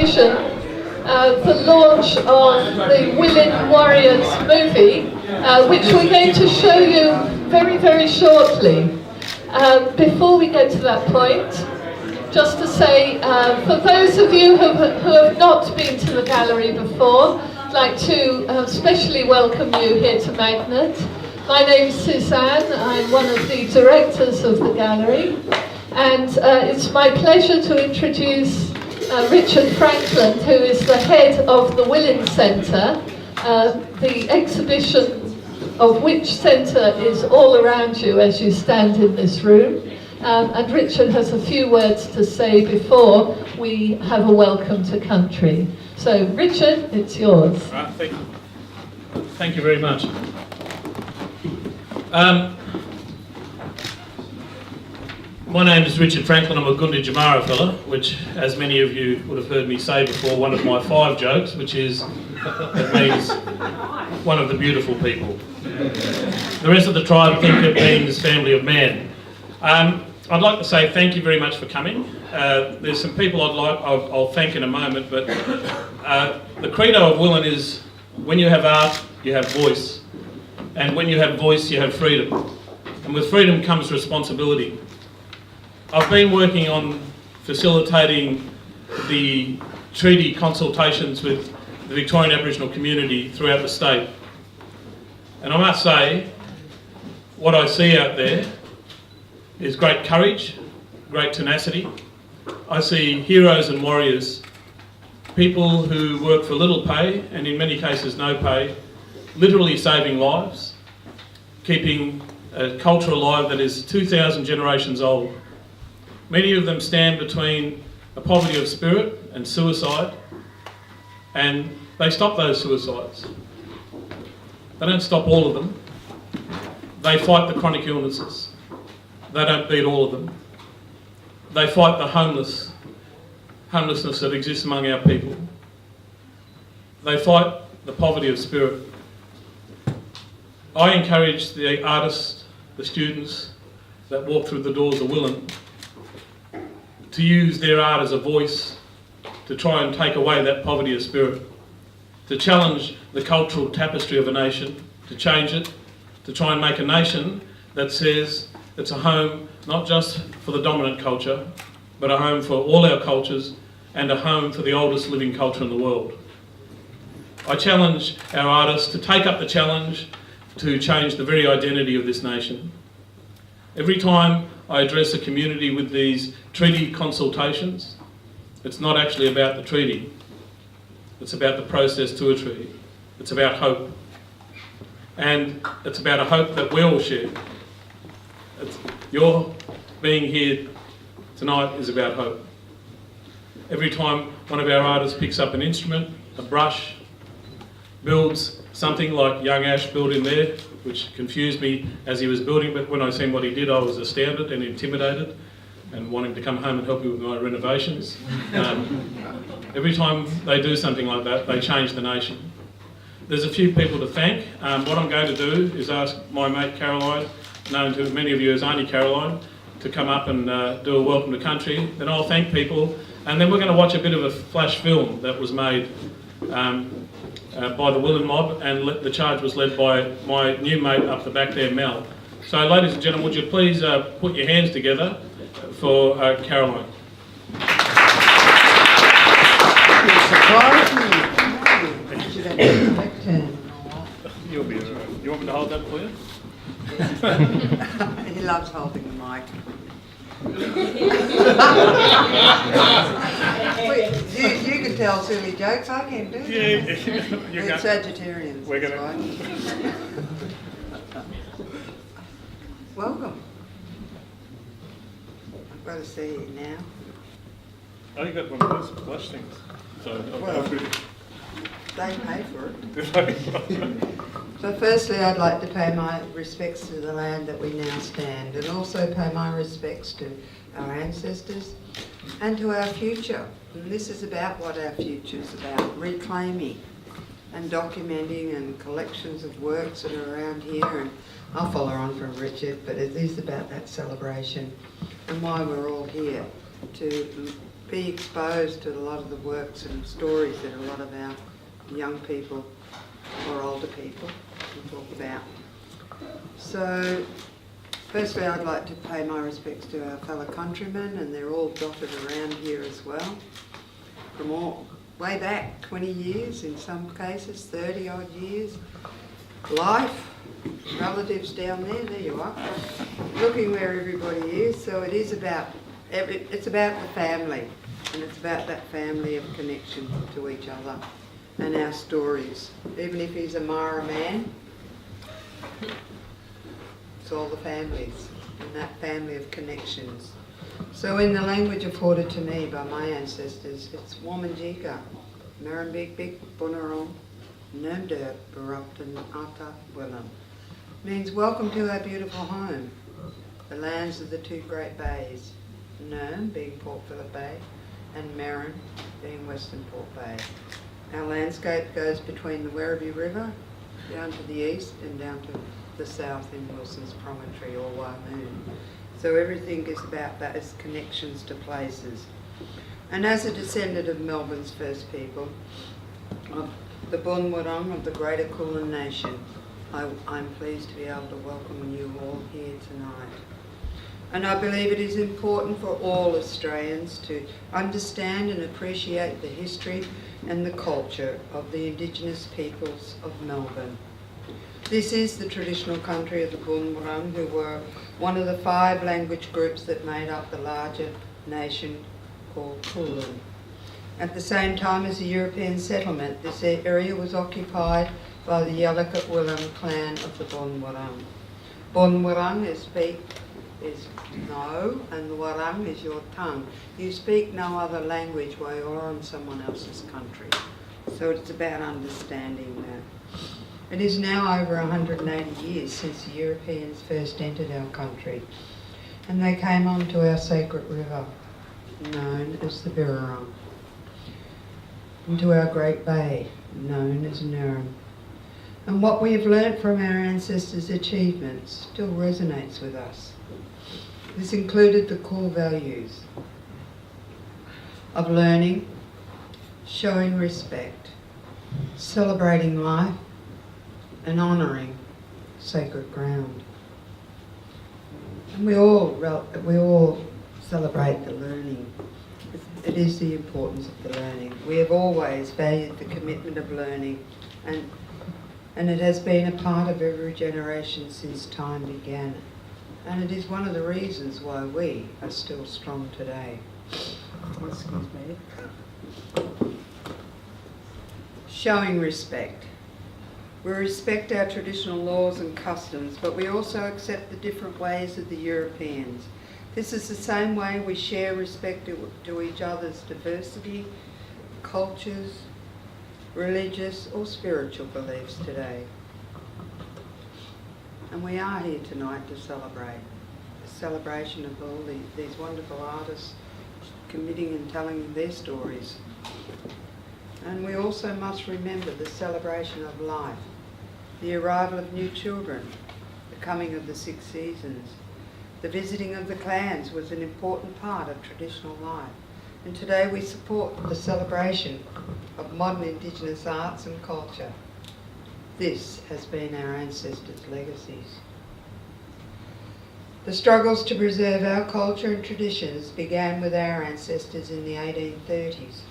occasion the launch of the Wilin Warriors movie, which we're going to show you very, very shortly. Before we get to that point, just to say, for those of you who have not been to the gallery before, I'd like to specially welcome you here to Magnet. My name's Suzanne, I'm one of the directors of the gallery, and it's my pleasure to introduce Richard Franklin, who is the head of the Wilin Centre, the exhibition of which centre is all around you as you stand in this room. And Richard has a few words to say before we have a welcome to country. So Richard, it's yours. Right, thank you very much. My name is Richard Franklin. I'm a Gundi Jamara fella, which, as many of you would have heard me say before, one of my 5 jokes, which is, it means one of the beautiful people. The rest of the tribe think it means family of man. I'd like to say thank you very much for coming. There's some people I'll thank in a moment, but the credo of Wilin is when you have art, you have voice. And when you have voice, you have freedom. And with freedom comes responsibility. I've been working on facilitating the treaty consultations with the Victorian Aboriginal community throughout the state. And I must say, what I see out there is great courage, great tenacity. I see heroes and warriors, people who work for little pay, and in many cases no pay, literally saving lives, keeping a culture alive that is 2,000 generations old. Many of them stand between a poverty of spirit and suicide, and they stop those suicides. They don't stop all of them. They fight the chronic illnesses. They don't beat all of them. They fight the homelessness that exists among our people. They fight the poverty of spirit. I encourage the artists, the students that walk through the doors of Wilin to use their art as a voice to try and take away that poverty of spirit, to challenge the cultural tapestry of a nation, to change it, to try and make a nation that says it's a home not just for the dominant culture, but a home for all our cultures and a home for the oldest living culture in the world. I challenge our artists to take up the challenge to change the very identity of this nation. Every time I address a community with these treaty consultations, it's not actually about the treaty. It's about the process to a treaty. It's about hope. And it's about a hope that we all share. Your being here tonight is about hope. Every time one of our artists picks up an instrument, a brush, builds something like young Ash built in there, which confused me as he was building, but when I seen what he did, I was astounded and intimidated and wanting to come home and help me with my renovations. Every time they do something like that, they change the nation. There's a few people to thank. What I'm going to do is ask my mate Caroline, known to many of you as Auntie Caroline, to come up and do a welcome to country. Then I'll thank people, and then we're going to watch a bit of a flash film that was made by the Wilin mob, and the charge was led by my new mate up the back there, Mel. So ladies and gentlemen, would you please put your hands together for Caroline. You'll be alright. You want me to hold that for you? He loves holding the mic. You can tell silly jokes, I can do. Yeah, We're Sagittarians. We're going to. Welcome. I've got to see you now. I got one of those flash things. So well, they pay for it. So firstly, I'd like to pay my respects to the land that we now stand, and also pay my respects to our ancestors and to our future. And this is about what our future is about, reclaiming and documenting and collections of works that are around here. And I'll follow on from Richard, but it is about that celebration and why we're all here, to be exposed to a lot of the works and stories that a lot of our young people or older people can talk about. So, firstly I'd like to pay my respects to our fellow countrymen, and they're all dotted around here as well, from all way back 20 years, in some cases 30 odd years. Life, relatives down there you are, looking where everybody is. So it is about, it's about the family, and it's about that family of connection to each other and our stories. Even if he's a Mara man, it's all the families and that family of connections. So in the language afforded to me by my ancestors, it's Womanjika, Marambik Bik Bunarong, Nurmder Barupton Ata Willam. Means welcome to our beautiful home, the lands of the two great bays, Nurm being Port Phillip Bay and Merrin being Western Port Bay. Our landscape goes between the Werribee River down to the east and down to the south in Wilson's Promontory or Waimoon. So everything is about that as connections to places. And as a descendant of Melbourne's first people, of the Bunwurrung of the Greater Kulin Nation, I'm pleased to be able to welcome you all here tonight. And I believe it is important for all Australians to understand and appreciate the history and the culture of the Indigenous peoples of Melbourne. This is the traditional country of the Bunwurrung, who were one of the 5 language groups that made up the larger nation called Kulin. At the same time as the European settlement, this area was occupied by the Yalukit Willam clan of the Bunwurrung. Bunwurrung is no, and the Wurrung is your tongue. You speak no other language while you're on someone else's country. So it's about understanding that. It is now over 180 years since the Europeans first entered our country, and they came onto our sacred river, known as the Birrarung, into our great bay, known as Nurm. And what we have learnt from our ancestors' achievements still resonates with us. This included the core values of learning, showing respect, celebrating life, and honouring sacred ground. And we all celebrate the learning. It is the importance of the learning. We have always valued the commitment of learning, and it has been a part of every generation since time began. And it is one of the reasons why we are still strong today. Excuse me. Showing respect. We respect our traditional laws and customs, but we also accept the different ways of the Europeans. This is the same way we share respect to each other's diversity, cultures, religious or spiritual beliefs today. And we are here tonight to celebrate. A celebration of all these wonderful artists committing and telling their stories. And we also must remember the celebration of life, the arrival of new children, the coming of the 6 seasons. The visiting of the clans was an important part of traditional life. And today we support the celebration of modern Indigenous arts and culture. This has been our ancestors' legacies. The struggles to preserve our culture and traditions began with our ancestors in the 1830s.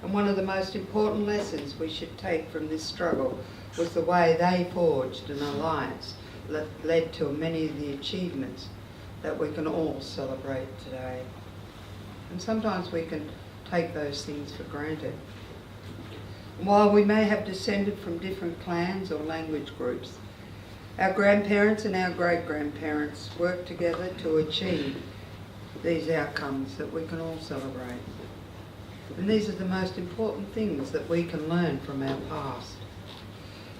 And one of the most important lessons we should take from this struggle was the way they forged an alliance that led to many of the achievements that we can all celebrate today. And sometimes we can take those things for granted. While we may have descended from different clans or language groups, our grandparents and our great-grandparents worked together to achieve these outcomes that we can all celebrate. And these are the most important things that we can learn from our past.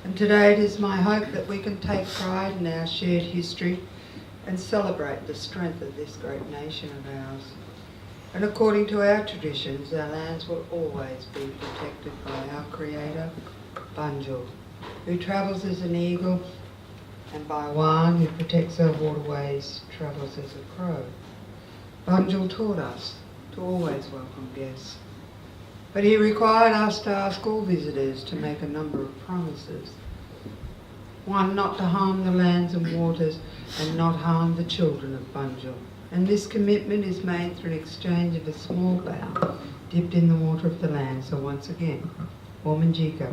And today it is my hope that we can take pride in our shared history and celebrate the strength of this great nation of ours. And according to our traditions, our lands will always be protected by our Creator, Bunjil, who travels as an eagle, and by Wan, who protects our waterways, travels as a crow. Bunjil taught us to always welcome guests. But he required us to ask all visitors to make a number of promises. One, not to harm the lands and waters and not harm the children of Bunjil. And this commitment is made through an exchange of a small bow dipped in the water of the land. So once again, Womanjika,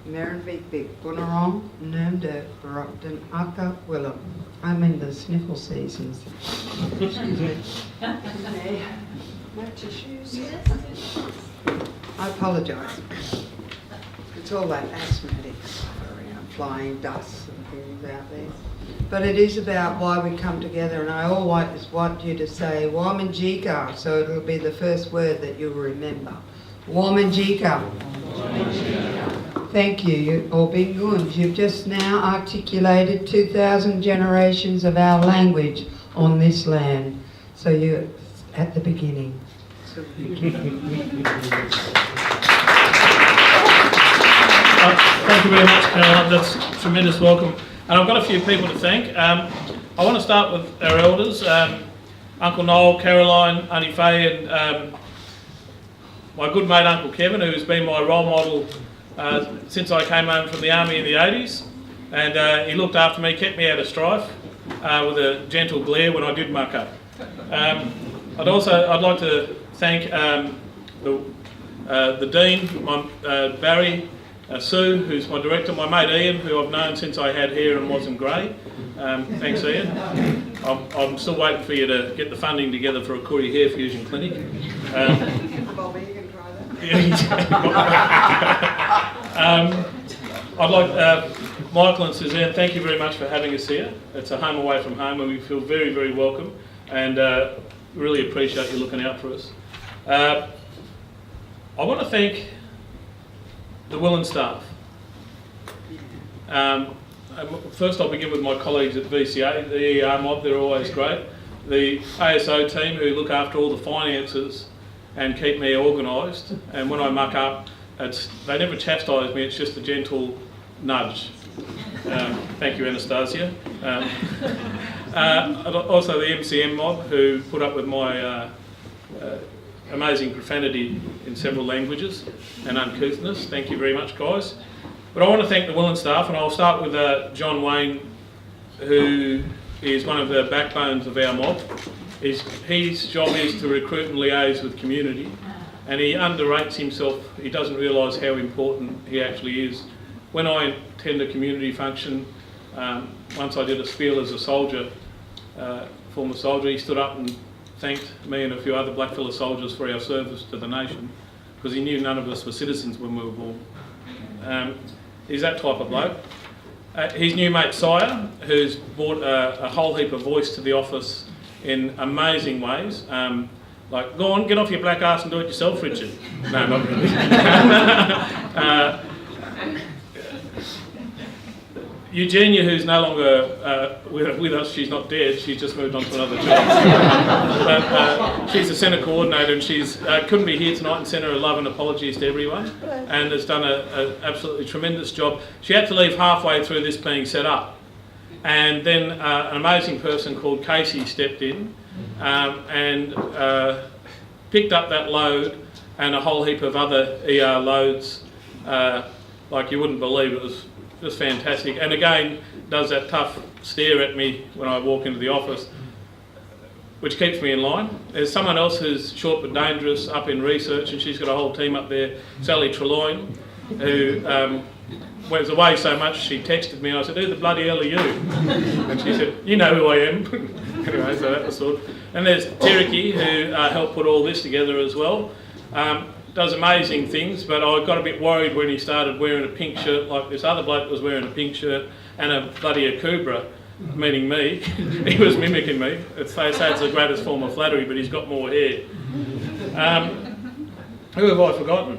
Marin Vik Vik, Bunarong, Nermda, Barupton, Akka, Willem. I'm in the sniffle seasons. Excuse me. No tissues? I apologise. It's all that asthmatic flying dust and things out there. But it is about why we come together, and I always want you to say Womanjika, so it'll be the first word that you'll remember. Womanjika. Thank you. You've all been good. You've just now articulated 2,000 generations of our language on this land. So you're at the beginning. Thank you very much, Caroline. That's a tremendous welcome. And I've got a few people to thank. I want to start with our elders, Uncle Noel, Caroline, Auntie Faye, and my good mate Uncle Kevin, who's been my role model since I came home from the army in the 80s. And he looked after me, kept me out of strife with a gentle glare when I did muck up. I'd like to thank the Dean, Barry, Sue, who's my director, my mate Ian, who I've known since I had hair and wasn't grey. Thanks, Ian. I'm still waiting for you to get the funding together for a Koori hair fusion clinic. Bobby, you can try that. I'd like Michael and Suzanne, thank you very much for having us here. It's a home away from home, and we feel very, very welcome, and really appreciate you looking out for us. I want to thank the Wilin staff. First I'll begin with my colleagues at VCA, the ER mob, they're always great. The ASO team who look after all the finances and keep me organised, and when I muck up, they never chastise me, it's just a gentle nudge. Thank you, Anastasia. Also the MCM mob who put up with my amazing profanity in several languages and uncouthness. Thank you very much, guys. But I want to thank the Wilin staff, and I'll start with John Wayne, who is one of the backbones of our mob. His job is to recruit and liaise with community, and he underrates himself. He doesn't realise how important he actually is. When I attend a community function, once I did a spiel as a soldier, former soldier, he stood up and thanked me and a few other blackfellow soldiers for our service to the nation, because he knew none of us were citizens when we were born. He's that type of bloke. His new mate Sire, who's brought a whole heap of voice to the office in amazing ways. Like, go on, get off your black ass and do it yourself, Richard. No, not really. Eugenia, who's no longer with us, she's not dead, she's just moved on to another job. But she's the centre coordinator, and she's couldn't be here tonight and send her a love and apologies to everyone, and has done an absolutely tremendous job. She had to leave halfway through this being set up, and then an amazing person called Casey stepped in and picked up that load and a whole heap of other ER loads, like you wouldn't believe. It was just fantastic, and again does that tough stare at me when I walk into the office, which keeps me in line. There's someone else who's short but dangerous up in research, and she's got a whole team up there, Sally Trelawney, who was away so much she texted me and I said, who the bloody hell are you? And she said, you know who I am. Anyway, so that was sort of... And there's Cherokee, who helped put all this together as well. Does amazing things, but I got a bit worried when he started wearing a pink shirt like this other bloke was wearing a pink shirt and a bloody akubra, meaning me. He was mimicking me. They say it's the greatest form of flattery, but he's got more hair. Who have I forgotten?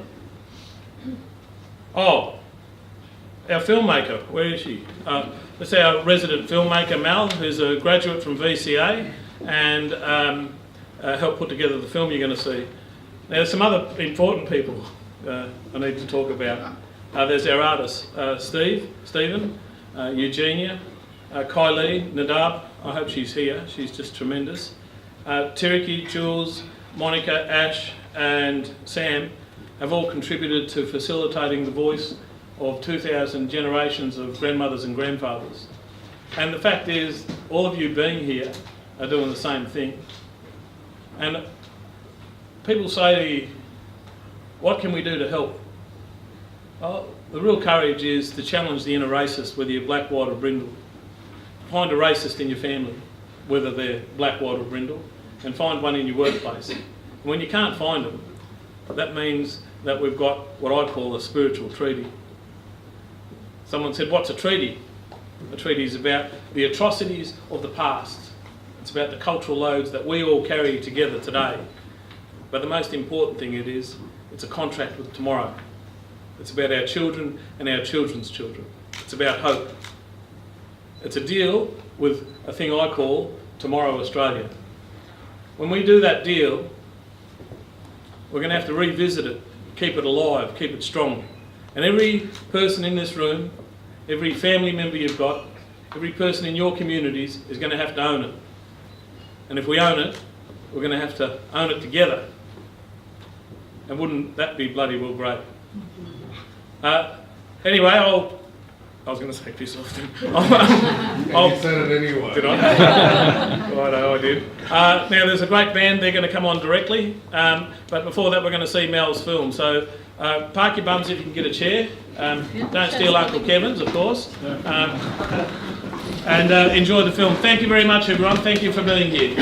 Oh, our filmmaker, where is she? That's our resident filmmaker, Mal, who's a graduate from VCA and helped put together the film you're going to see. Now, there's some other important people I need to talk about. There's our artists, Stephen, Eugenia, Kylie, Nadab, I hope she's here, she's just tremendous. Cherokee, Jules, Monica, Ash and Sam have all contributed to facilitating the voice of 2,000 generations of grandmothers and grandfathers. And the fact is, all of you being here are doing the same thing. And people say, what can we do to help? Well, the real courage is to challenge the inner racist, whether you're black, white or brindle. Find a racist in your family, whether they're black, white or brindle, and find one in your workplace. And when you can't find them, that means that we've got what I call a spiritual treaty. Someone said, what's a treaty? A treaty is about the atrocities of the past. It's about the cultural loads that we all carry together today. But the most important thing it's a contract with tomorrow. It's about our children and our children's children. It's about hope. It's a deal with a thing I call Tomorrow Australia. When we do that deal, we're going to have to revisit it, keep it alive, keep it strong. And every person in this room, every family member you've got, every person in your communities is going to have to own it. And if we own it, we're going to have to own it together. And wouldn't that be bloody well great? Anyway, I was going to say piss off then. You said it anyway. Did I? Righto, I did. Now there's a great band, they're going to come on directly. But before that we're going to see Mel's film. So park your bums if you can get a chair. Don't steal Uncle Kevin's, of course. And enjoy the film. Thank you very much everyone, thank you for being here.